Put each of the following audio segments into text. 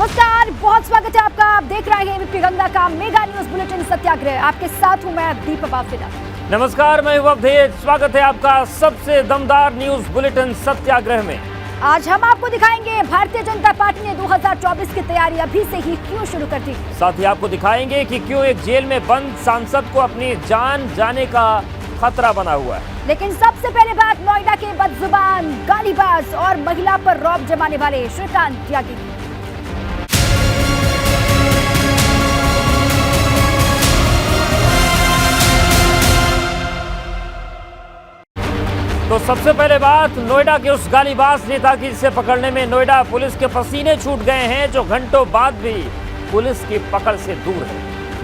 नमस्कार, बहुत स्वागत है आपका। आप देख रहे हैं एबीपी गंगा का मेगा न्यूज बुलेटिन सत्याग्रह। आपके साथ हूं मैं दीपक बाफिला। नमस्कार, मैं अवधेश। स्वागत है आपका सबसे दमदार न्यूज बुलेटिन सत्याग्रह में। आज हम आपको दिखाएंगे भारतीय जनता पार्टी ने 2024 की तैयारी अभी से ही क्यों शुरू कर दी। साथ ही आपको दिखाएंगे कि क्यों एक जेल में बंद सांसद को अपनी जान जाने का खतरा बना हुआ है। लेकिन सबसे पहले बात नोएडा के बदजुबान, गालीबाज और महिला पर रौब जमाने वाले श्रीकांत त्यागी की। तो सबसे पहले बात नोएडा के उस गालीबाज नेता की, जिसे पकड़ने में नोएडा पुलिस के पसीने छूट गए हैं, जो घंटों बाद भी पुलिस की पकड़ से दूर है।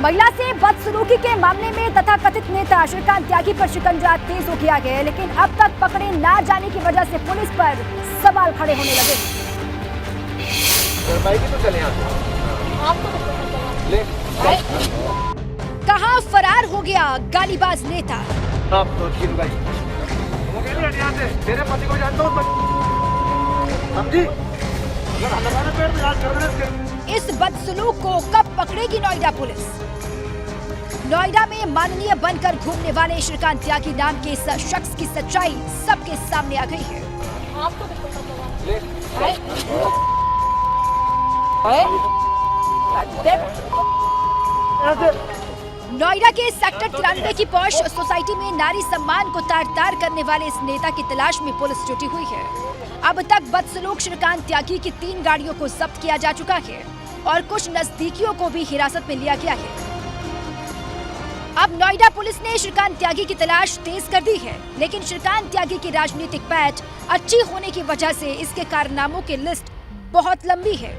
महिला से बदसलूकी के मामले में तथाकथित नेता श्रीकांत त्यागी पर शिकंजा तेज हो किया गया है, लेकिन अब तक पकड़े ना जाने की वजह से पुलिस पर सवाल खड़े होने लगे। कहां फरार हो गया गालीबाज नेता। तेरे पति को जानता हूं, समझी? इस बदसलूक को कब पकड़ेगी नोएडा पुलिस। नोएडा में माननीय बनकर घूमने वाले श्रीकांत त्यागी नाम के इस शख्स की सच्चाई सबके सामने आ गई है। नोएडा के सेक्टर 93 की पॉश सोसाइटी में नारी सम्मान को तार तार करने वाले इस नेता की तलाश में पुलिस जुटी हुई है। अब तक बदसलूक श्रीकांत त्यागी की 3 गाड़ियों को जब्त किया जा चुका है और कुछ नजदीकियों को भी हिरासत में लिया गया है। अब नोएडा पुलिस ने श्रीकांत त्यागी की तलाश तेज कर दी है, लेकिन श्रीकांत त्यागी की राजनीतिक पैठ अच्छी होने की वजह से इसके कारनामों की लिस्ट बहुत लंबी है।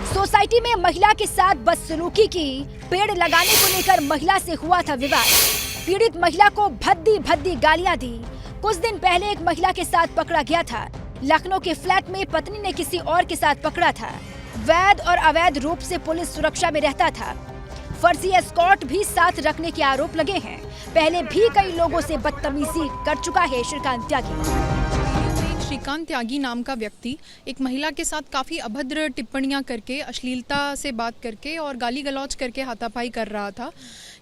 सोसाइटी में महिला के साथ बदसलूकी की, पेड़ लगाने को लेकर महिला से हुआ था विवाद, पीड़ित महिला को भद्दी भद्दी गालियां दी। कुछ दिन पहले एक महिला के साथ पकड़ा गया था। लखनऊ के फ्लैट में पत्नी ने किसी और के साथ पकड़ा था। वैध और अवैध रूप से पुलिस सुरक्षा में रहता था। फर्जी एस्कॉर्ट भी साथ रखने के आरोप लगे हैं। पहले भी कई लोगों से बदतमीजी कर चुका है श्रीकांत त्यागी। श्रीकांत त्यागी नाम का व्यक्ति एक महिला के साथ काफ़ी अभद्र टिप्पणियां करके, अश्लीलता से बात करके और गाली गलौज करके हाथापाई कर रहा था।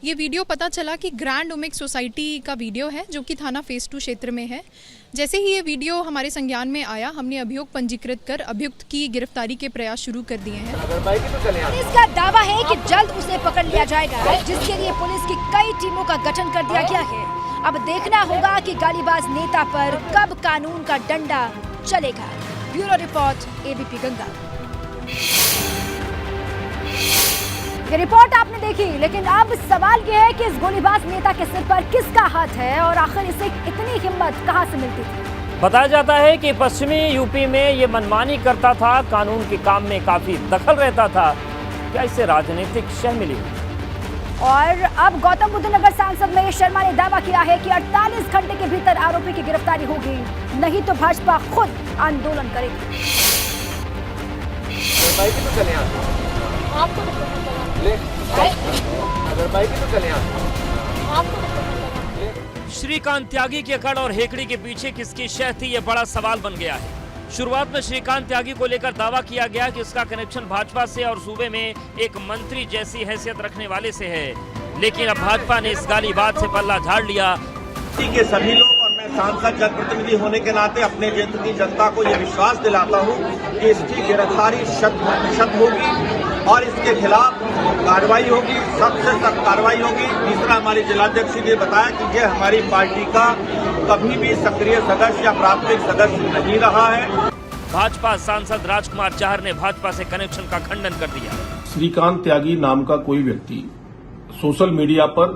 ये वीडियो पता चला कि ग्रैंड ओमेक सोसाइटी का वीडियो है, जो कि थाना फेज 2 क्षेत्र में है। जैसे ही ये वीडियो हमारे संज्ञान में आया, हमने अभियोग पंजीकृत कर अभियुक्त की गिरफ्तारी के प्रयास शुरू कर दिए हैं। पुलिस का दावा है कि जल्द उसे पकड़ लिया जाएगा, जिसके लिए पुलिस की कई टीमों का गठन कर दिया गया है। अब देखना होगा कि गालीबाज नेता पर कब कानून का डंडा चलेगा। Bureau report, ABP Ganga. ये रिपोर्ट आपने देखी, लेकिन अब सवाल ये है कि इस गोलीबाज नेता के सिर पर किसका हाथ है और आखिर इसे इतनी हिम्मत कहां से मिलती थी। बताया जाता है कि पश्चिमी यूपी में ये मनमानी करता था, कानून के काम में काफी दखल रहता था। क्या इसे राजनीतिक शह मिली? और अब गौतम बुद्ध नगर सांसद महेश शर्मा ने दावा किया है कि 48 घंटे के भीतर आरोपी की गिरफ्तारी होगी, नहीं तो भाजपा खुद आंदोलन करेगी। श्रीकांत त्यागी के अकड़ और हेकड़ी के पीछे किसकी शह थी, ये बड़ा सवाल बन गया है। शुरुआत में श्रीकांत त्यागी को लेकर दावा किया गया कि उसका कनेक्शन भाजपा से और सूबे में एक मंत्री जैसी हैसियत रखने वाले से है, लेकिन अब भाजपा ने इस गालीबात से पल्ला झाड़ लिया। के सभी लोग और मैं सांसद जनप्रतिनिधि होने के नाते अपने क्षेत्र की जनता को यह विश्वास दिलाता हूं कि इसकी गिरफ्तारी 100% होगी और इसके खिलाफ कार्रवाई होगी, सख्त से सख्त कार्रवाई होगी। तीसरा, हमारी जिलाध्यक्ष ने बताया कि यह हमारी पार्टी का कभी भी सक्रिय सदस्य या प्राथमिक सदस्य नहीं रहा है। भाजपा सांसद राजकुमार चाहर ने भाजपा से कनेक्शन का खंडन कर दिया। श्रीकांत त्यागी नाम का कोई व्यक्ति सोशल मीडिया पर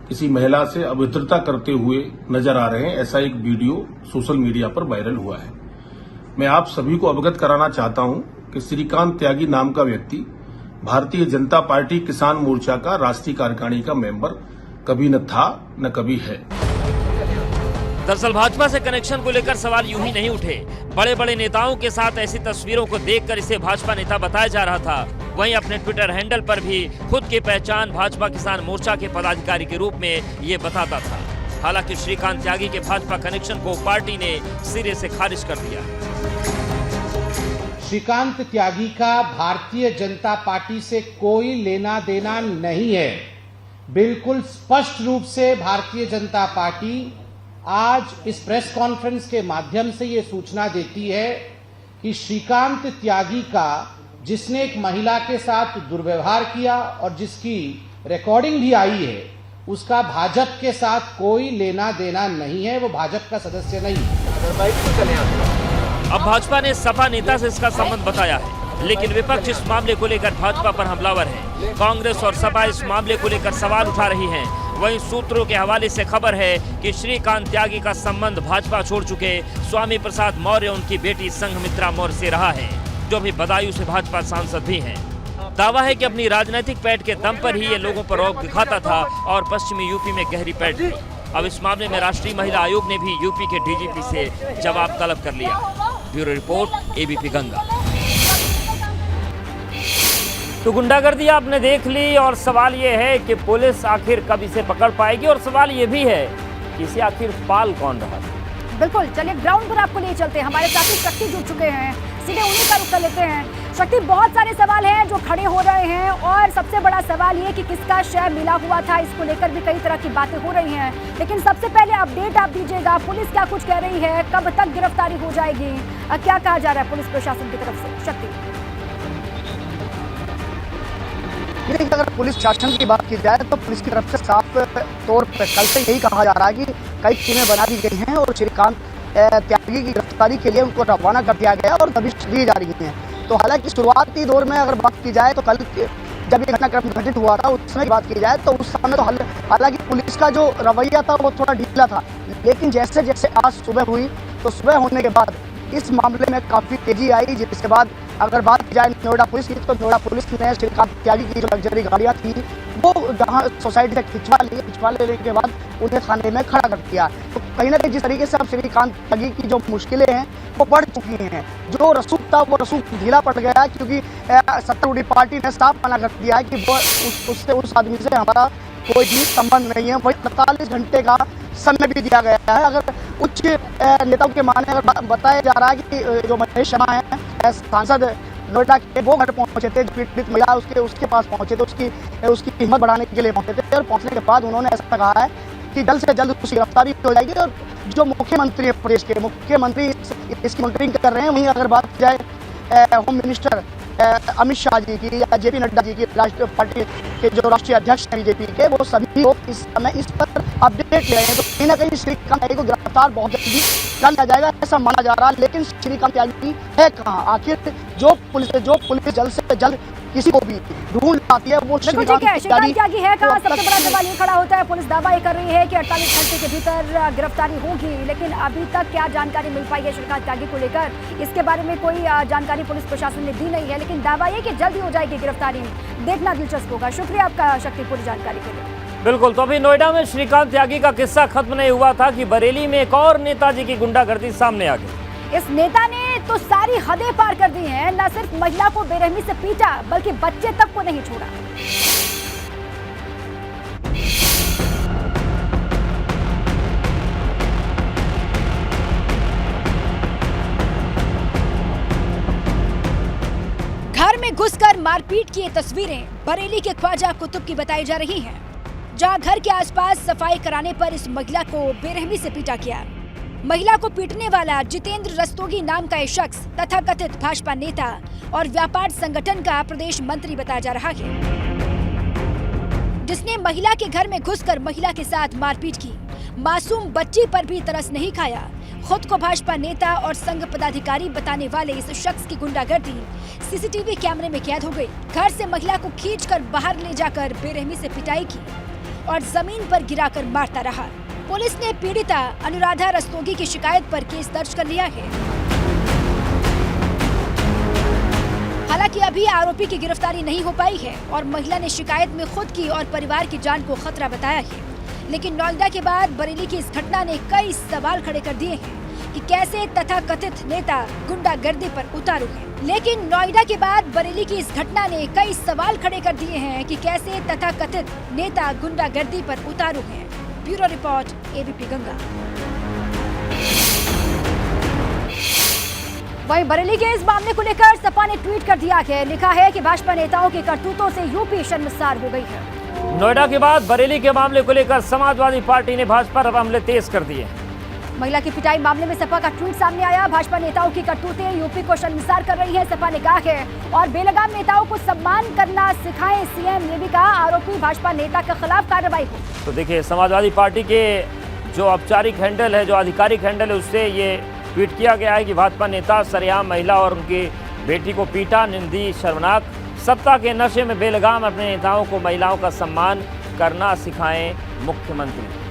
किसी महिला से अभद्रता करते हुए नजर आ रहे हैं, ऐसा एक वीडियो सोशल मीडिया पर वायरल हुआ है। मैं आप सभी को अवगत कराना चाहता हूं कि श्रीकांत त्यागी नाम का व्यक्ति भारतीय जनता पार्टी किसान मोर्चा का राष्ट्रीय कार्यकारिणी का मेंबर कभी न था न कभी है। दरअसल भाजपा से कनेक्शन को लेकर सवाल यूं ही नहीं उठे। बड़े बड़े नेताओं के साथ ऐसी तस्वीरों को देखकर इसे भाजपा नेता बताया जा रहा था। वहीं अपने ट्विटर हैंडल पर भी खुद की पहचान भाजपा किसान मोर्चा के पदाधिकारी के रूप में ये बताता था। हालांकि श्रीकांत त्यागी के भाजपा कनेक्शन को पार्टी ने सिरे से खारिज कर दिया। श्रीकांत त्यागी का भारतीय जनता पार्टी से कोई लेना देना नहीं है। बिल्कुल स्पष्ट रूप से भारतीय जनता पार्टी आज इस प्रेस कॉन्फ्रेंस के माध्यम से ये सूचना देती है कि श्रीकांत त्यागी का, जिसने एक महिला के साथ दुर्व्यवहार किया और जिसकी रिकॉर्डिंग भी आई है, उसका भाजपा के साथ कोई लेना देना नहीं है। वो भाजपा का सदस्य नहीं। अब भाजपा ने सपा नेता से इसका संबंध बताया है, लेकिन विपक्ष इस मामले को लेकर भाजपा पर हमलावर है। कांग्रेस और सपा इस मामले को लेकर सवाल उठा रही हैं। वहीं सूत्रों के हवाले से खबर है कि श्रीकांत त्यागी का संबंध भाजपा छोड़ चुके स्वामी प्रसाद मौर्य उनकी बेटी संघमित्रा मौर्य से रहा है, जो भी बदायूं से भाजपा सांसद भी हैं। दावा है कि अपनी राजनीतिक पैठ के दम पर ही ये लोगों पर रौब दिखाता था और पश्चिमी यूपी में गहरी पैठ थी। अब इस मामले में राष्ट्रीय महिला आयोग ने भी यूपी के डीजीपी से जवाब तलब कर लिया। Bureau report, ABP Ganga. तो गुंडागर्दी आपने देख ली और सवाल ये है कि पुलिस आखिर कब इसे पकड़ पाएगी, और सवाल ये भी है कि इसे आखिर पाल कौन रहा था। बिल्कुल, चलिए ग्राउंड पर आपको ले चलते हैं। हमारे साथी शक्ति जुड़ चुके हैं, सीधे उन्हीं का रुख कर लेते हैं। शक्ति, बहुत सारे सवाल हैं जो खड़े हो रहे हैं और सबसे बड़ा सवाल ये कि किसका शेयर मिला हुआ था, इसको लेकर भी कई तरह की बातें हो रही हैं। लेकिन सबसे पहले अपडेट आप दीजिएगा, पुलिस क्या कुछ कह रही है, कब तक गिरफ्तारी हो जाएगी, क्या कहा जा रहा है पुलिस प्रशासन की तरफ से? शक्ति। अगर पुलिस शासन की बात की जाए तो पुलिस की तरफ से साफ तौर पर कल से यही कहा जा रहा है कि कई टीमें बना दी गई हैं और श्रीकांत त्यागी की गिरफ्तारी के लिए उनको रवाना कर दिया गया और दबिश दी जा रही है। तो हालांकि शुरुआती दौर में अगर बात की जाए तो कल जब ये घटनाक्रम घटित हुआ था उस समय की बात की जाए तो उस समय तो हालांकि पुलिस का जो रवैया था वो थोड़ा ढीला था, लेकिन जैसे जैसे आज सुबह हुई तो सुबह होने के बाद इस मामले में काफ़ी तेजी आई। जिसके बाद अगर बात की जाए नोएडा पुलिस की तो नोएडा पुलिस ने श्रीकांत त्यागी की जो लग्जरी गाड़ियाँ थी वो जहाँ सोसाइटी से खिंचवा लेने के बाद उन्हें थाने में खड़ा कर दिया। तो कहीं ना कहीं जिस तरीके से अब श्रीकांत त्यागी की जो मुश्किलें हैं वो बढ़ चुकी हैं। जो रसूख था वो रसूख ढीला पड़ गया, क्योंकि सत्तारूढ़ पार्टी ने साफ मना कर दिया है कि वो उस आदमी से हमारा कोई भी संबंध नहीं है। वही 48 घंटे का समय भी दिया गया है। अगर उच्च नेताओं के माने अगर बताया जा रहा है कि जो महेश शर्मा है सांसद नोएडा के, वो घर पहुंचे थे, पीड़ित महिला उसके पास पहुंचे थे, उसकी हिम्मत बढ़ाने के लिए पहुंचे थे और पहुंचने के बाद उन्होंने ऐसा कहा है कि जल्द से जल्द उसकी गिरफ्तारी हो जाएगी। और जो मुख्यमंत्री है, प्रदेश के मुख्यमंत्री इसकी मॉनिटरिंग कर रहे हैं। वहीं अगर बात की जाए होम मिनिस्टर अमित शाह जी की या जेपी नड्डा जी की, राष्ट्रीय पार्टी के जो राष्ट्रीय अध्यक्ष हैं बीजेपी के, वो सभी लोग इस समय इस पर अपडेट ले रहे हैं। तो कहीं ना कहीं श्रीकांत त्यागी को गिरफ्तार बहुत जल्दी कर लिया जाएगा ऐसा माना जा रहा है। लेकिन श्रीकांत त्यागी है कहाँ? आखिर जो पुलिस जल्द से जल्द किसी को भी ढूंढ लाती है वो श्रीकांत त्यागी है कहाँ? सबसे बड़ा सवाल ये खड़ा होता है। पुलिस दावा ये कर रही है कि 48 घंटे के भीतर गिरफ्तारी होगी, लेकिन अभी तक क्या जानकारी मिल पाई है श्रीकांत त्यागी को लेकर, इसके बारे में कोई जानकारी पुलिस प्रशासन ने दी नहीं है। लेकिन दावा ये कि जल्दी हो जाएगी गिरफ्तारी, देखना दिलचस्प होगा। शुक्रिया आपका शक्ति, पूरी जानकारी के लिए। बिल्कुल, तो अभी नोएडा में श्रीकांत त्यागी का किस्सा खत्म नहीं हुआ था कि बरेली में एक और नेताजी की गुंडागर्दी सामने आ गई। इस नेता ने तो सारी हदें पार कर दी हैं। न सिर्फ महिला को बेरहमी से पीटा, बल्कि बच्चे तक को नहीं छोड़ा। घर में घुसकर मारपीट की ये तस्वीरें बरेली के ख्वाजा कुतुब की बताई जा रही हैं, जहां घर के आसपास सफाई कराने पर इस महिला को बेरहमी से पीटा गया। महिला को पीटने वाला जितेंद्र रस्तोगी नाम का एक शख्स तथाकथित भाजपा नेता और व्यापार संगठन का प्रदेश मंत्री बताया जा रहा है, जिसने महिला के घर में घुसकर महिला के साथ मारपीट की। मासूम बच्ची पर भी तरस नहीं खाया। खुद को भाजपा नेता और संघ पदाधिकारी बताने वाले इस शख्स की गुंडागर्दी सीसीटीवी कैमरे में कैद हो गई। घर से महिला को खींचकर बाहर ले जाकर बेरहमी से पिटाई की और जमीन पर गिराकर मारता रहा। पुलिस ने पीड़िता अनुराधा रस्तोगी की शिकायत पर केस दर्ज कर लिया है। हालांकि अभी आरोपी की गिरफ्तारी नहीं हो पाई है और महिला ने शिकायत में खुद की और परिवार की जान को खतरा बताया है। लेकिन नोएडा के बाद बरेली की इस घटना ने कई सवाल खड़े कर दिए हैं कि कैसे तथाकथित नेता गुंडागर्दी पर उतारू है। लेकिन नोएडा के बाद बरेली की इस घटना ने कई सवाल खड़े कर दिए हैं कि कैसे तथाकथित नेता गुंडागर्दी पर उतारू है। Bureau report, ABP Ganga. वहीं बरेली के इस मामले को लेकर सपा ने ट्वीट कर दिया है, लिखा है कि भाजपा नेताओं के करतूतों से यूपी शर्मसार हो गई है। नोएडा के बाद बरेली के मामले को लेकर समाजवादी पार्टी ने भाजपा पर हमले तेज कर दिए। महिला की पिटाई मामले में सपा का ट्वीट सामने आया। भाजपा नेताओं की करतूतें यूपी को शर्मसार कर रही है, सपा ने कहा है, और बेलगाम नेताओं को सम्मान करना सिखाएं सीएम ने भी कहा, आरोपी भाजपा नेता के खिलाफ कार्रवाई हो। तो देखिए, समाजवादी पार्टी के जो औपचारिक हैंडल है, जो आधिकारिक हैंडल है, उससे ये ट्वीट किया गया है कि भाजपा नेता सरेआम महिला और उनकी बेटी को पीटा, निंदी, शर्मनाक। सत्ता के नशे में बेलगाम अपने नेताओं को महिलाओं का सम्मान करना सिखाएं मुख्यमंत्री।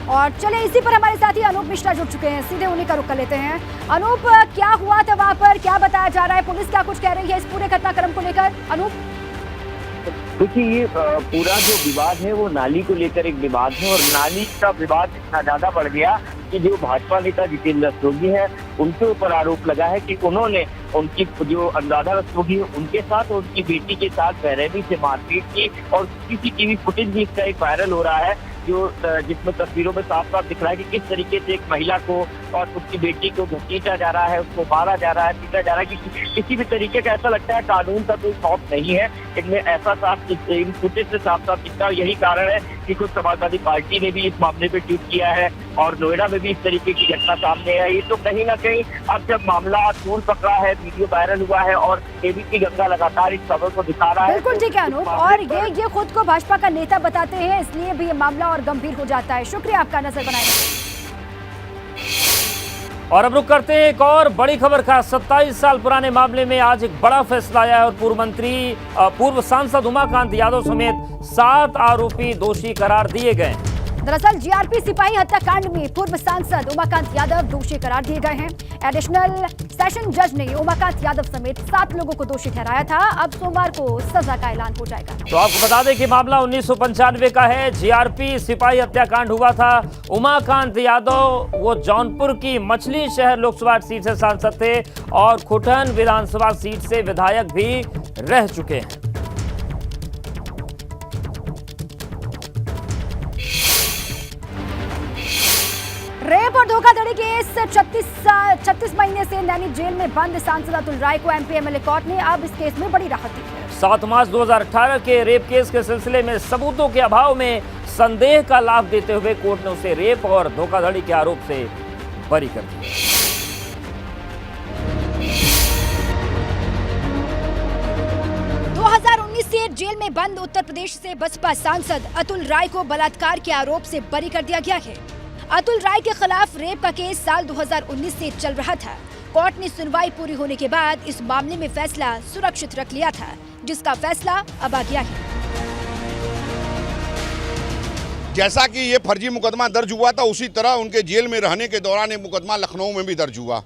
और चले इसी पर हमारे साथी अनूप मिश्रा जुड़ चुके हैं, सीधे उन्हीं का रुख कर लेते हैं। अनूप, क्या हुआ था वहां पर, क्या बताया जा रहा है, पुलिस क्या कुछ कह रही है इस पूरे घटनाक्रम को लेकर? अनूप, देखिए, ये पूरा जो विवाद है वो नाली को लेकर एक विवाद है, और नाली का विवाद इतना ज्यादा बढ़ गया कि जो भाजपा नेता जितेंद्र रस्तोगी है, उनके ऊपर आरोप लगा है कि उन्होंने उनकी जो अनुराधा रस्तोगी है उनके साथ और उनकी बेटी के साथ बेरहमी से मारपीट की। और सीसीटीवी फुटेज भी इसका एक वायरल हो रहा है, जिसमें तस्वीरों में साफ साफ दिख रहा है कि किस तरीके से एक महिला को और उसकी बेटी को घसीटा जा रहा है, उसको मारा जा रहा है, पीटा जा रहा है। किसी भी तरीके का ऐसा लगता है कानून का कोई खौफ नहीं है इनमें, ऐसा साफ इन फुटेज से साफ साफ दिखता है। यही कारण है कि खुद समाजवादी पार्टी ने भी इस मामले पे ट्वीट किया है, और नोएडा में भी इस तरीके की घटना सामने है। ये तो कहीं ना कहीं अब जब मामला तूल पकड़ा है, वीडियो वायरल हुआ है और एबीपी गंगा लगातार इस खबर को दिखा रहा है। बिल्कुल ठीक है अनूप, और ये खुद को भाजपा का नेता बताते हैं, इसलिए भी ये मामला और गंभीर हो जाता है। शुक्रिया आपका, नजर बनाए रखें। और अब रुक करते हैं एक और बड़ी खबर का। 27 साल पुराने मामले में आज एक बड़ा फैसला आया है और पूर्व सांसद उमाकांत यादव समेत 7 आरोपी दोषी करार दिए गए। दरअसल जीआरपी सिपाही हत्याकांड में पूर्व सांसद उमाकांत यादव दोषी करार दिए गए हैं। एडिशनल सेशन जज ने उमाकांत यादव समेत 7 लोगों को दोषी ठहराया था। अब सोमवार को सजा का ऐलान हो जाएगा। तो आपको बता दें कि मामला 1995 का है। जीआरपी सिपाही हत्याकांड हुआ था। उमाकांत यादव वो जौनपुर की मछली शहर लोकसभा सीट से सांसद थे और खुटन विधानसभा सीट से विधायक भी रह चुके हैं। रेप और धोखाधड़ी केस 36 महीने से नैनी जेल में बंद सांसद अतुल राय को एमपी एमएलए कोर्ट ने अब इस केस में बड़ी राहत दी है। 7 मार्च 2018 के रेप केस के सिलसिले में सबूतों के अभाव में संदेह का लाभ देते हुए कोर्ट ने उसे रेप और धोखाधड़ी के आरोप से बरी कर दिया। से जेल में बंद उत्तर प्रदेश से बसपा सांसद अतुल राय को बलात्कार के आरोप से बरी कर दिया गया है। अतुल राय के खिलाफ रेप का केस साल 2019 से चल रहा था। कोर्ट ने सुनवाई पूरी होने के बाद इस मामले में फैसला सुरक्षित रख लिया था, जिसका फैसला अब आ गया है। जैसा कि ये फर्जी मुकदमा दर्ज हुआ था, उसी तरह उनके जेल में रहने के दौरान एक मुकदमा लखनऊ में भी दर्ज हुआ।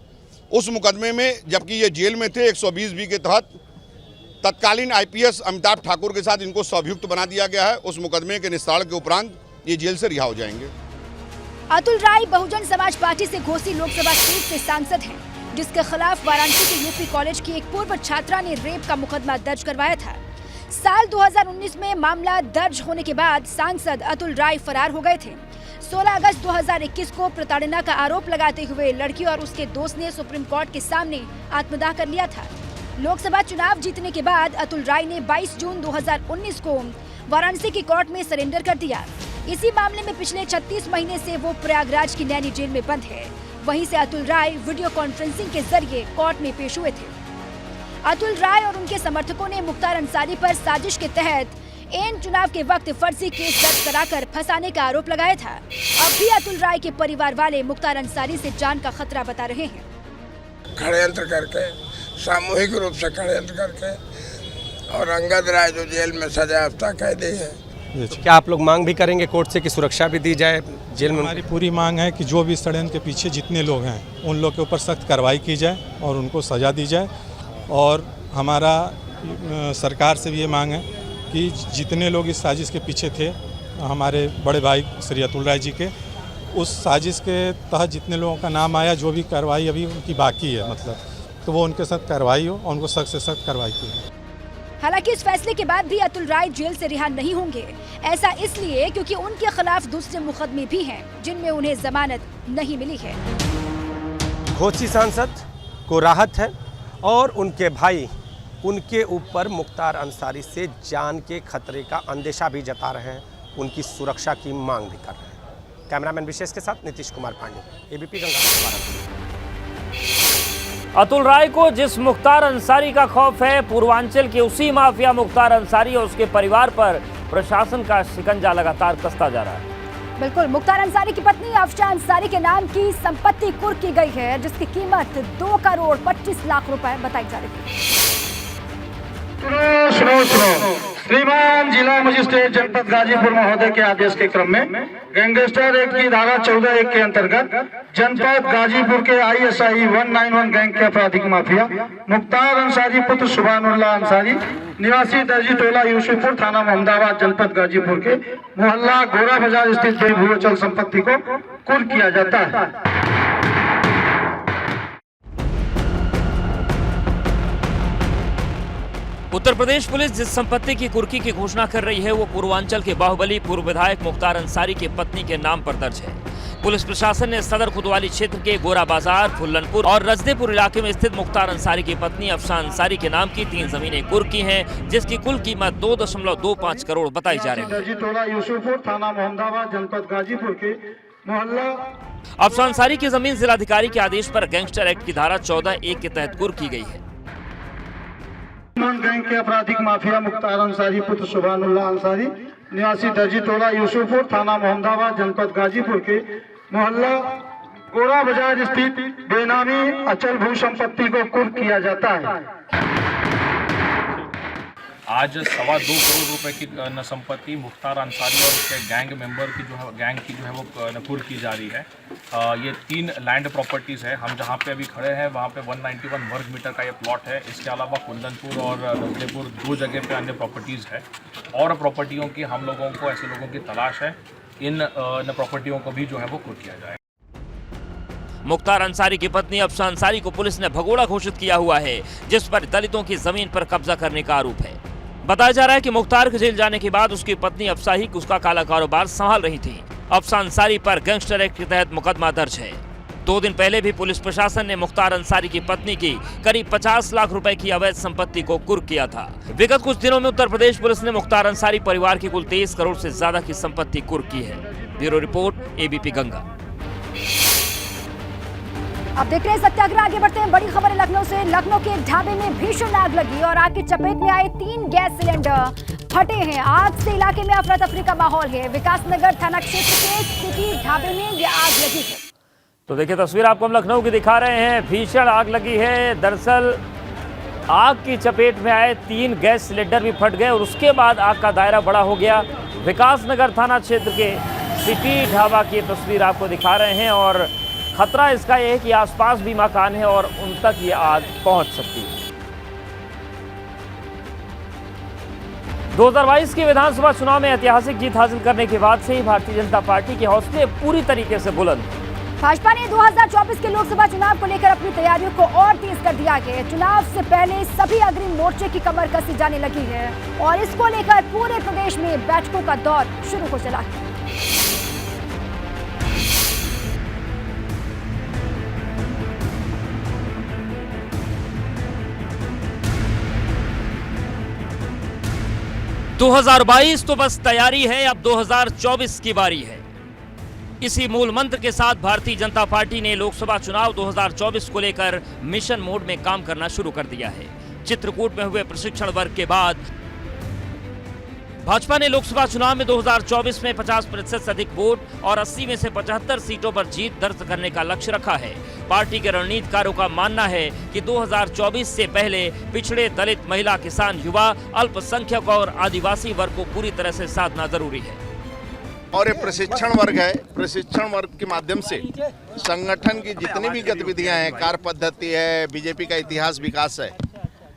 उस मुकदमे में जबकि ये जेल में थे, 120B के तहत तत्कालीन आईपीएस अमिताभ ठाकुर के साथ इनको अभियुक्त बना दिया गया है। उस मुकदमे के निस्तारण के उपरांत ये जेल से रिहा हो जाएंगे। अतुल राय बहुजन समाज पार्टी से घोसी लोकसभा सीट से सांसद हैं, जिसके खिलाफ वाराणसी के यूपी कॉलेज की एक पूर्व छात्रा ने रेप का मुकदमा दर्ज करवाया था। साल 2019 में मामला दर्ज होने के बाद सांसद अतुल राय फरार हो गए थे। 16 अगस्त 2021 को प्रताड़ना का आरोप लगाते हुए लड़की और उसके दोस्त ने सुप्रीम कोर्ट के सामने आत्मदाह कर लिया था। लोकसभा चुनाव जीतने के बाद अतुल राय ने 22 जून 2019 को वाराणसी की कोर्ट में सरेंडर कर दिया। इसी मामले में पिछले 36 महीने से वो प्रयागराज की नैनी जेल में बंद है। वहीं से अतुल राय वीडियो कॉन्फ्रेंसिंग के जरिए कोर्ट में पेश हुए थे। अतुल राय और उनके समर्थकों ने मुख्तार अंसारी पर साजिश के तहत एन चुनाव के वक्त फर्जी केस दर्ज कराकर फंसाने का आरोप लगाया था। अब भी अतुल राय के परिवार वाले मुख्तार अंसारी से जान का खतरा बता रहे हैं। षड्यंत्र करके, सामूहिक रूप से षड्यंत्र करके, और अंगद राय जो जेल में सजायाफ्ता कैदी है। क्या आप लोग मांग भी करेंगे कोर्ट से कि सुरक्षा भी दी जाए जेल में? हमारी पूरी मांग है कि जो भी षड्यंत्र के पीछे जितने लोग हैं उन लोग के ऊपर सख्त कार्रवाई की जाए और उनको सजा दी जाए। और हमारा सरकार से भी ये मांग है कि जितने लोग इस साजिश के पीछे थे, हमारे बड़े भाई श्री अतुल राय जी के, उस साजिश के तहत जितने लोगों का नाम आया, जो भी कार्रवाई अभी उनकी बाकी है तो वो उनके साथ कार्रवाई हो और उनको सख्त से सख्त कार्रवाई की। हालांकि इस फैसले के बाद भी अतुल राय जेल से रिहा नहीं होंगे। ऐसा इसलिए क्योंकि उनके खिलाफ दूसरे मुकदमे भी हैं जिनमें उन्हें जमानत नहीं मिली है। घोसी सांसद को राहत है और उनके भाई उनके ऊपर मुख्तार अंसारी से जान के खतरे का अंदेशा भी जता रहे हैं, उनकी सुरक्षा की मांग भी कर रहे हैं। कैमरामैन विशेष के साथ नीतीश कुमार पांडे, एबीपी गंगा। अतुल राय को जिस मुख्तार अंसारी का खौफ है, पूर्वांचल के उसी माफिया मुख्तार अंसारी और उसके परिवार पर प्रशासन का शिकंजा लगातार कसता जा रहा है। बिल्कुल, मुख्तार अंसारी की पत्नी अफशान अंसारी के नाम की संपत्ति कुर्क की गई है, जिसकी कीमत 2 करोड़ 25 लाख रुपए बताई जा रही है। सुनो। श्रीमान जिला मजिस्ट्रेट जनपद गाजीपुर महोदय के आदेश के क्रम में गैंगस्टर एक्ट की धारा 14(1) के अंतर्गत जनपद गाजीपुर के ISI 191 गैंग के आपराधिक माफिया मुख्तार अंसारी पुत्र सुभानुल्लाह अंसारी निवासी दर्जी टोला यूसुफपुर थाना मोहम्मदाबाद जनपद गाजीपुर के मोहल्ला गोरा बाजार स्थित दो भूअचल संपत्ति को कुर्क किया जाता है। उत्तर प्रदेश पुलिस जिस संपत्ति की कुर्की की घोषणा कर रही है वो पूर्वांचल के बाहुबली पूर्व विधायक मुख्तार अंसारी की पत्नी के नाम पर दर्ज है। पुलिस प्रशासन ने सदर कोतवाली क्षेत्र के गोरा बाजार, फुल्लनपुर और रजदेपुर इलाके में स्थित मुख्तार अंसारी की पत्नी अफशान अंसारी के नाम की 3 जमीनें कुर्क की हैं, जिसकी कुल कीमत 2.25 करोड़ बताई जा रही है। अफशान अंसारी की जमीन जिलाधिकारी के आदेश पर गैंगस्टर एक्ट की धारा 14(1) के तहत कुर्क की गई है। गैंग के आपराधिक माफिया मुख्तार अंसारी पुत्र सुभानुल्लाह अंसारी निवासी दर्जी टोला यूसुफपुर थाना मोहम्मदाबाद जनपद गाजीपुर के मोहल्ला गोरा बाजार स्थित बेनामी अचल भू संपत्ति को कुर्क किया जाता है। आज 2.25 करोड़ रुपए की संपत्ति मुख्तार अंसारी और उसके गैंग मेंबर की गैंग की वो कुर्क की जा रही है। ये 3 लैंड प्रॉपर्टीज़ है। हम जहाँ पे अभी खड़े हैं वहाँ पे 191 वर्ग मीटर का ये प्लॉट है। इसके अलावा कुंदनपुर और रजदेपुर 2 जगह पे अन्य प्रॉपर्टीज़ है और प्रॉपर्टियों की हम लोगों को ऐसे लोगों की तलाश है। इन प्रॉपर्टियों को भी वो कुर्क किया जाए। मुख्तार अंसारी की पत्नी अफशान अंसारी को पुलिस ने भगोड़ा घोषित किया हुआ है, जिस पर दलितों की जमीन पर कब्जा करने का आरोप है। बताया जा रहा है कि मुख्तार के जेल जाने के बाद उसकी पत्नी अफसा ही उसका काला कारोबार संभाल रही थी। अफशान अंसारी पर गैंगस्टर एक्ट के तहत मुकदमा दर्ज है। 2 दिन पहले भी पुलिस प्रशासन ने मुख्तार अंसारी की पत्नी की करीब 50 लाख रुपए की अवैध संपत्ति को कुर्क किया था। विगत कुछ दिनों में उत्तर प्रदेश पुलिस ने मुख्तार अंसारी परिवार की कुल 23 करोड़ से ज्यादा की संपत्ति कुर्क की है। Bureau report, ABP Ganga. अब देख रहे हैं सत्याग्रह, आगे बढ़ते हैं। बड़ी खबर है लखनऊ से। लखनऊ के एक ढाबे में भीषण आग लगी और आग की चपेट में आए 3 गैस सिलेंडर फटे हैं। आग से इलाके में अफरा तफरी का माहौल है। विकासनगर थाना क्षेत्र के सिटी ढाबे में यह आग लगी है। तो देखिए तस्वीर आपको हम लखनऊ की दिखा रहे हैं। भीषण आग लगी है। दरअसल आग की चपेट में आए 3 गैस सिलेंडर भी फट गए और उसके बाद आग का दायरा बड़ा हो गया। विकासनगर थाना क्षेत्र के सिटी ढाबा की तस्वीर आपको दिखा रहे हैं और खतरा इसका यह है कि आसपास भी मकान है और उन तक ये आग पहुंच सकती है। 2022 के विधानसभा चुनाव में ऐतिहासिक जीत हासिल करने के बाद से ही भारतीय जनता पार्टी के हौसले पूरी तरीके से बुलंद। भाजपा ने 2024 के लोकसभा चुनाव को लेकर अपनी तैयारियों को और तेज कर दिया है। चुनाव से पहले सभी अग्रिम मोर्चे की कमर कसी जाने लगी है और इसको लेकर पूरे प्रदेश में बैठकों का दौर शुरू हो चला है। दो 2022 तो बस तैयारी है, अब 2024 की बारी है। इसी मूल मंत्र के साथ भारतीय जनता पार्टी ने लोकसभा चुनाव 2024 को लेकर मिशन मोड में काम करना शुरू कर दिया है। चित्रकूट में हुए प्रशिक्षण वर्ग के बाद भाजपा ने लोकसभा चुनाव में 2024 में 50% से अधिक वोट और 80 में से 75 सीटों पर जीत दर्ज करने का लक्ष्य रखा है। पार्टी के रणनीतिकारों का मानना है कि 2024 से पहले पिछड़े, दलित, महिला, किसान, युवा, अल्पसंख्यक और आदिवासी वर्ग को पूरी तरह से साधना जरूरी है। और ये प्रशिक्षण वर्ग है। प्रशिक्षण वर्ग के माध्यम से संगठन की जितनी भी गतिविधियां हैं, कार्य पद्धति है, बीजेपी का इतिहास विकास है,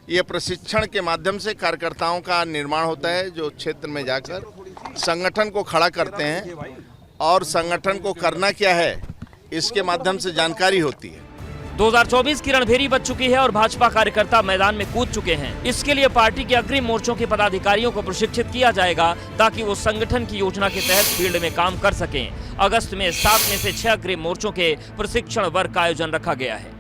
ये प्रशिक्षण के माध्यम से कार्यकर्ताओं का निर्माण होता है, जो क्षेत्र में जाकर संगठन को खड़ा करते हैं और संगठन को करना क्या है इसके माध्यम से जानकारी होती है। 2024 की रणभेरी बच चुकी है और भाजपा कार्यकर्ता मैदान में कूद चुके हैं। इसके लिए पार्टी के अग्रिम मोर्चों के पदाधिकारियों को प्रशिक्षित किया जाएगा ताकि वो संगठन की योजना के तहत फील्ड में काम कर सकें। अगस्त में 7 में से 6 अग्रिम मोर्चों के प्रशिक्षण वर्ग का आयोजन रखा गया है।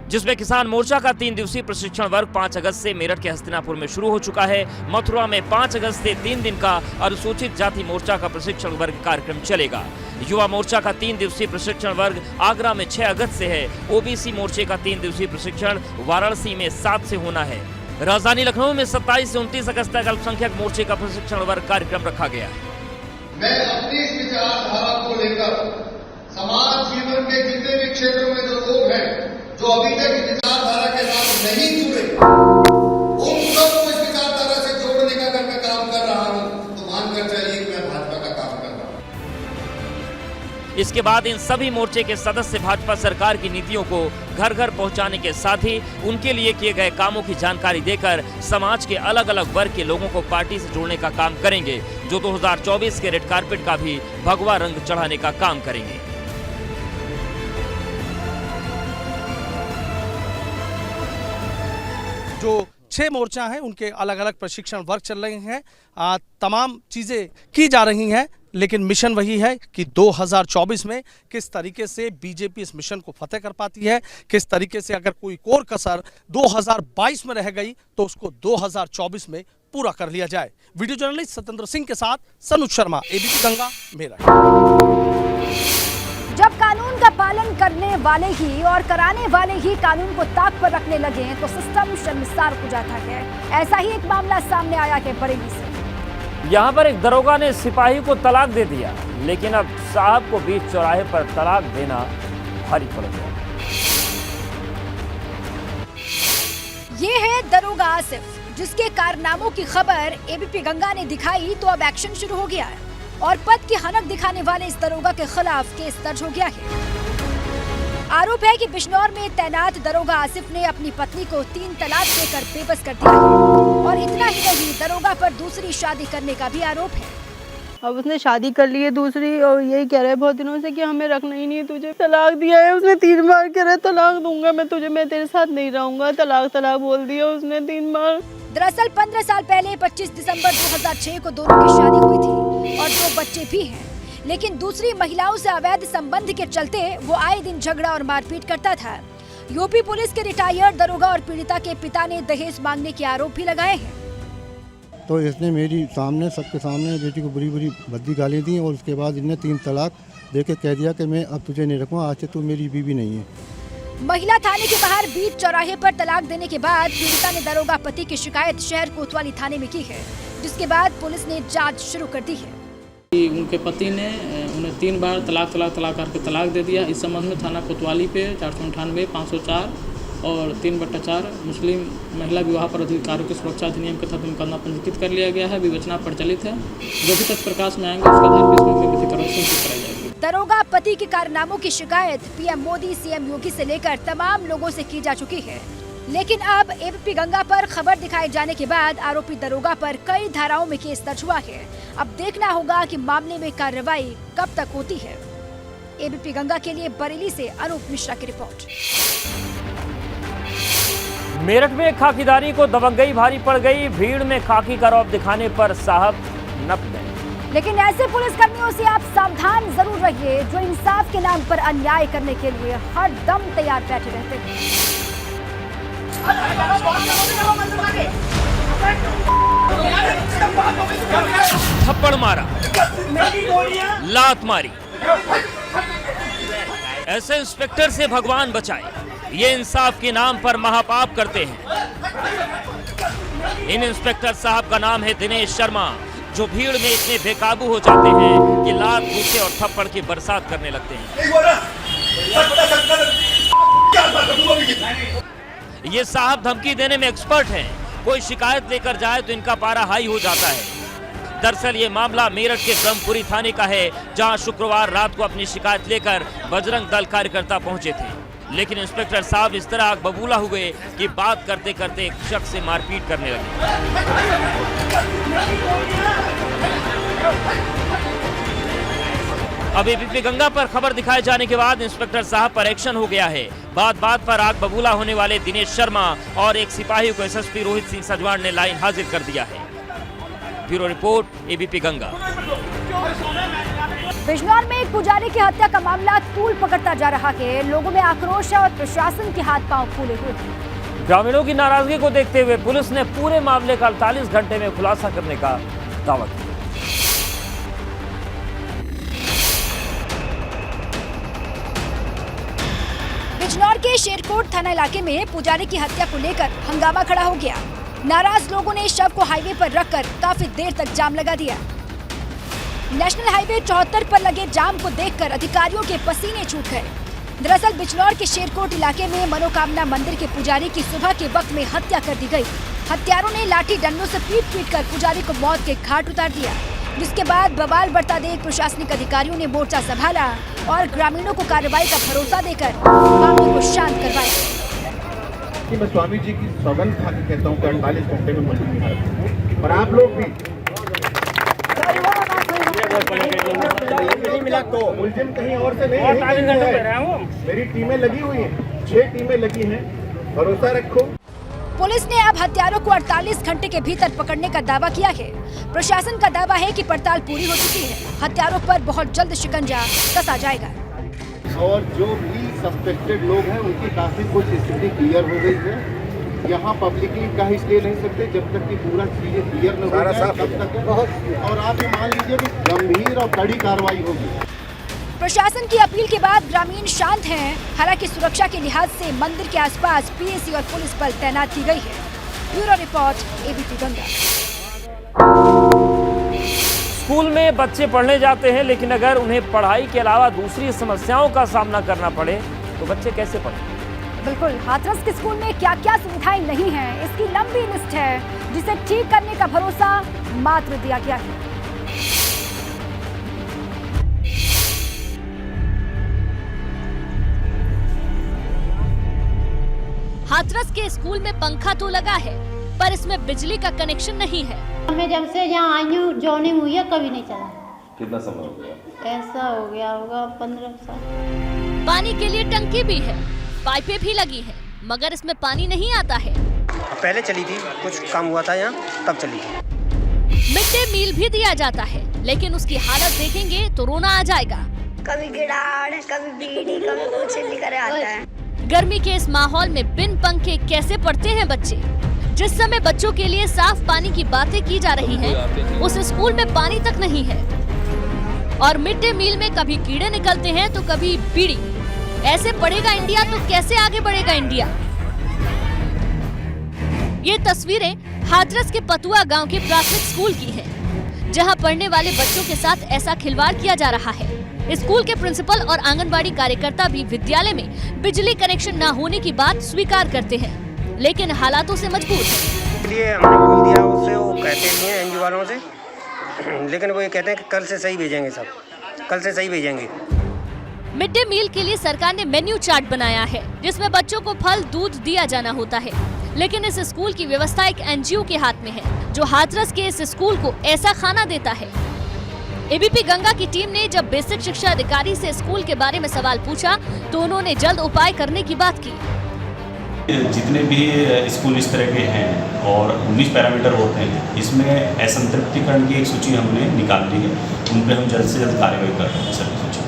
जिसमें किसान मोर्चा का 3 दिवसीय प्रशिक्षण वर्ग 5 अगस्त से मेरठ के हस्तिनापुर में शुरू हो चुका है। मथुरा में 5 अगस्त से 3 दिन का अनुसूचित जाति मोर्चा का प्रशिक्षण वर्ग कार्यक्रम चलेगा। युवा मोर्चा का 3 दिवसीय प्रशिक्षण वर्ग आगरा में 6 अगस्त से है। ओबीसी मोर्चे का 3 दिवसीय प्रशिक्षण वाराणसी में 7 से होना है। राजधानी लखनऊ में 27 से 29 अगस्त तक अल्पसंख्यक मोर्चे का प्रशिक्षण वर्ग कार्यक्रम रखा गया है। मैं अपनी इस विचारधारा को लेकर समाज जीवन के जितने भी क्षेत्रों में जो लोग हैं जो अभी तक इस विचारधारा के साथ नहीं जुड़े, उन सबको इस विचारधारा से जोड़ने का अगर मैं काम कर रहा हूं तो मानकर चलिए कि मैं भाजपा का काम कर रहा हूं। इसके बाद इन सभी मोर्चे के सदस्य भाजपा सरकार की नीतियों को घर घर पहुंचाने के साथ ही उनके लिए किए गए कामों की जानकारी देकर समाज के अलग अलग वर्ग के लोगों को पार्टी से जोड़ने का काम करेंगे, जो 2024 के रेड कार्पेट का भी भगवा रंग चढ़ाने का काम करेंगे। जो 6 मोर्चा हैं उनके अलग अलग प्रशिक्षण वर्ग चल रहे हैं। तमाम चीज़ें की जा रही हैं, लेकिन मिशन वही है कि 2024 में किस तरीके से बीजेपी इस मिशन को फतेह कर पाती है, किस तरीके से अगर कोई कोर कसर 2022 में रह गई तो उसको 2024 में पूरा कर लिया जाए। वीडियो जर्नलिस्ट सत्येंद्र सिंह के साथ सनुज शर्मा, एबीपी गंगा, मेरठ। जब कानून का पालन करने वाले ही और कराने वाले ही कानून को ताक पर रखने लगे तो सिस्टम शर्मसार हो जाता है। ऐसा ही एक मामला सामने आया है बरेली से। यहाँ पर एक दरोगा ने सिपाही को तलाक दे दिया, लेकिन अब साहब को बीच चौराहे पर तलाक देना भारी पड़ गया। ये है दरोगा आसिफ, जिसके कारनामों की खबर एबीपी गंगा ने दिखाई तो अब एक्शन शुरू हो गया है और पद की हनक दिखाने वाले इस दरोगा के खिलाफ केस दर्ज हो गया है। आरोप है कि बिजनौर में तैनात दरोगा आसिफ ने अपनी पत्नी को 3 तलाक देकर बेबस कर दिया है और इतना ही नहीं, दरोगा पर दूसरी शादी करने का भी आरोप है। अब उसने शादी कर ली है दूसरी और यही कह रहा है बहुत दिनों से कि हमें रखना ही नहीं है, तुझे तलाक दिया है उसने 3 बार। कह रहा है तलाक दूंगा मैं तुझे, मैं तेरे साथ नहीं रहूंगा, तलाक बोल दिया उसने 3 बार। दरअसल 15 साल पहले 25 दिसंबर 2006 को दोनों की शादी हुई थी और 2 बच्चे भी हैं, लेकिन दूसरी महिलाओं से अवैध संबंध के चलते वो आए दिन झगड़ा और मारपीट करता था। यूपी पुलिस के रिटायर्ड दरोगा और पीड़िता के पिता ने दहेज मांगने के आरोप भी लगाए हैं। तो इसने मेरी सामने, सबके सामने बेटी को बुरी बुरी भद्दी गाली दी और उसके बाद इन्हें 3 तलाक देके कह दिया कि मैं अब तुझे नहीं रखूंगा, आज से तू मेरी बीवी नहीं है। महिला थाने के बाहर बीच चौराहे पर तलाक देने के बाद पीड़िता ने दरोगा पति की शिकायत शहर कोतवाली थाने में की है, जिसके बाद पुलिस ने जांच शुरू कर दी है। उनके पति ने उन्हें 3 बार तलाक करके तलाक दे दिया। इस संबंध में थाना कोतवाली पे 498, 504 और 3/4 मुस्लिम महिला विवाह पर अधिकारों की सुरक्षा अधिनियम के तहत मुकदमा पंजीकृत कर लिया गया है। विवेचना प्रचलित है, जो भी तथ्य प्रकाश में आएंगे उसके आधार पर इसमें विधिकरण सुनिश्चित कराई जाएगी। दरोगा पति के कारनामों की शिकायत पीएम मोदी, सीएम योगी से लेकर तमाम लोगों से की जा चुकी है, लेकिन अब एबीपी गंगा पर खबर दिखाए जाने के बाद आरोपी दरोगा पर कई धाराओं में केस दर्ज हुआ है। अब देखना होगा कि मामले में कार्रवाई कब तक होती है। एबीपी गंगा के लिए बरेली से अनूप मिश्रा की रिपोर्ट। मेरठ में खाकीदारी को दबंगई भारी पड़ गई। भीड़ में खाकी का रौब दिखाने पर साहब नप गए। लेकिन ऐसे पुलिसकर्मियों से आप सावधान जरूर रहिए जो इंसाफ के नाम पर अन्याय करने के लिए हर दम तैयार बैठे रहते हैं। थप्पड़ मारा, लात मारी, ऐसे इंस्पेक्टर से भगवान बचाए। ये इंसाफ के नाम पर महापाप करते हैं। इन इंस्पेक्टर साहब का नाम है दिनेश शर्मा, जो भीड़ में इतने बेकाबू हो जाते हैं कि लात, घूंसे और थप्पड़ की बरसात करने लगते हैं। ये साहब धमकी देने में एक्सपर्ट हैं। कोई शिकायत लेकर जाए तो इनका पारा हाई हो जाता है। दरअसल ये मामला मेरठ के ब्रह्मपुरी थाने का है, जहां शुक्रवार रात को अपनी शिकायत लेकर बजरंग दल कार्यकर्ता पहुंचे थे, लेकिन इंस्पेक्टर साहब इस तरह आग बबूला हुए कि बात करते करते एक शख्स से मारपीट करने लगे। अब एबीपी गंगा पर खबर दिखाए जाने के बाद इंस्पेक्टर साहब पर एक्शन हो गया है। बात बात पर आग बबूला होने वाले दिनेश शर्मा और एक सिपाही को एसएसपी रोहित सिंह सजवाण ने लाइन हाजिर कर दिया है। Bureau report, ABP Ganga. Bijnor में एक पुजारी की हत्या का मामला तूल पकड़ता जा रहा है। लोगों में आक्रोश है और प्रशासन के हाथ पांव फूले हुए हैं। ग्रामीणों की नाराजगी को देखते हुए पुलिस ने पूरे मामले का 48 घंटे में खुलासा करने का दावा किया। बिजनौर के शेरकोट थाना इलाके में पुजारी की हत्या को लेकर हंगामा खड़ा हो गया। नाराज लोगों ने शव को हाईवे पर रखकर काफी देर तक जाम लगा दिया। नेशनल हाईवे 74 पर लगे जाम को देखकर अधिकारियों के पसीने छूट गए। दरअसल बिजनौर के शेरकोट इलाके में मनोकामना मंदिर के पुजारी की सुबह के वक्त में हत्या कर दी गई। हत्यारों ने लाठी डंडों से पीट कर पुजारी को मौत के घाट उतार दिया, जिसके बाद बवाल बढ़ता देख प्रशासनिक अधिकारियों ने मोर्चा संभाला और ग्रामीणों को कार्रवाई का भरोसा देकर मामले को शांत करवाया। मैं स्वामी जी की सौगंध खा के कहता हूँ कि 48 घंटे में मुलजिम और आप लोग भी नहीं मिला तो मुलजिम कहीं और से नहीं, मेरी टीमें लगी हुई हैं, 6 टीमें लगी हैं, भरोसा रखो। पुलिस ने अब हत्यारों को 48 घंटे के भीतर पकड़ने का दावा किया है। प्रशासन का दावा है कि पड़ताल पूरी हो चुकी है। हत्यारों पर बहुत जल्द शिकंजा कसा जाएगा। और जो भी सस्पेक्टेड लोग हैं उनकी काफी कुछ स्थिति क्लियर हो गई है। यहाँ पब्लिकली कह इसलिए नहीं सकते जब तक कि पूरा चीजें क्लियर न हो जाए तब तक। और आप ये मान लीजिए कि गंभीर और कड़ी कार्रवाई होगी। प्रशासन की अपील के बाद ग्रामीण शांत हैं। हालांकि सुरक्षा के लिहाज से मंदिर के आसपास पीएसी और पुलिस बल तैनात की गई है। Bureau report, ABP Ganga. School में बच्चे पढ़ने जाते हैं, लेकिन अगर उन्हें पढ़ाई के अलावा दूसरी समस्याओं का सामना करना पड़े तो बच्चे कैसे पढ़ें? बिल्कुल, हाथरस के स्कूल में क्या क्या सुविधाएं नहीं हैं, इसकी लंबी लिस्ट है, जिसे ठीक करने का भरोसा मात्र दिया गया है। हाथरस के स्कूल में पंखा तो लगा है, पर इसमें बिजली का कनेक्शन नहीं है। मैं जब से यहाँ आई हूँ जॉइनिंग हुई है, कभी नहीं चला। कितना समय हो गया? ऐसा हो गया होगा 15 साल। पानी के लिए टंकी भी है, पाइपें भी लगी है, मगर इसमें पानी नहीं आता है। पहले चली थी, कुछ काम हुआ था यहाँ, तब चली थी। मिड डे मील भी दिया जाता है, लेकिन उसकी हालत देखेंगे तो रोना आ जाएगा। कभी गिटार, कभी बीड़ी, कभी कुछ लेकर आता है। गर्मी के इस माहौल में बिन पंखे कैसे पढ़ते हैं बच्चे? जिस समय बच्चों के लिए साफ पानी की बातें की जा रही हैं, उस स्कूल में पानी तक नहीं है। और मिड डे मील में कभी कीड़े निकलते हैं तो कभी बीड़ी। ऐसे पढ़ेगा इंडिया तो कैसे आगे बढ़ेगा इंडिया? ये तस्वीरें हाथरस के पतुआ गांव के प्राथमिक स्कूल की हैं, जहां पढ़ने वाले बच्चों के साथ ऐसा खिलवाड़ किया जा रहा है। स्कूल के प्रिंसिपल और आंगनबाड़ी कार्यकर्ता भी विद्यालय में बिजली कनेक्शन न होने की बात स्वीकार करते हैं, लेकिन हालातों से मजबूर हैं। इसलिए हमने बोल दिया उससे, वो कहते नहीं है एनजीओ वालों से, लेकिन वो ये कहते हैं कि कल से सही भेजेंगे, सब कल से सही भेजेंगे। मिड डे मील के लिए सरकार ने मेन्यू चार्ट बनाया है, जिसमें बच्चों को फल दूध दिया जाना होता है, लेकिन इस स्कूल की व्यवस्था एक एनजीओ के हाथ में है, जो हाथरस के इस स्कूल को ऐसा खाना देता है। एबीपी गंगा की टीम ने जब बेसिक शिक्षा अधिकारी से स्कूल के बारे में सवाल पूछा तो उन्होंने जल्द उपाय करने की बात की। जितने भी स्कूल इस तरह के हैं और 19 पैरामीटर होते हैं, इसमें असंतृप्तिकरण की एक सूची हमने निकाल ली है, उन पर हम जल्द से जल्द कार्रवाई कर रहे हैं सर सूची।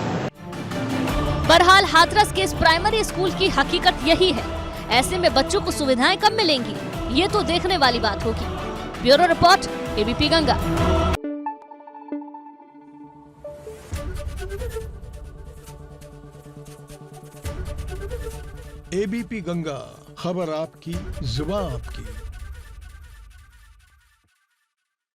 बहरहाल हाथरस के इस प्राइमरी स्कूल की हकीकत यही है। ऐसे में बच्चों को सुविधाएं कब मिलेंगी, ये तो देखने वाली बात होगी। Bureau report, ABP Ganga. ABP Ganga, खबर आपकी, जुबान आपकी।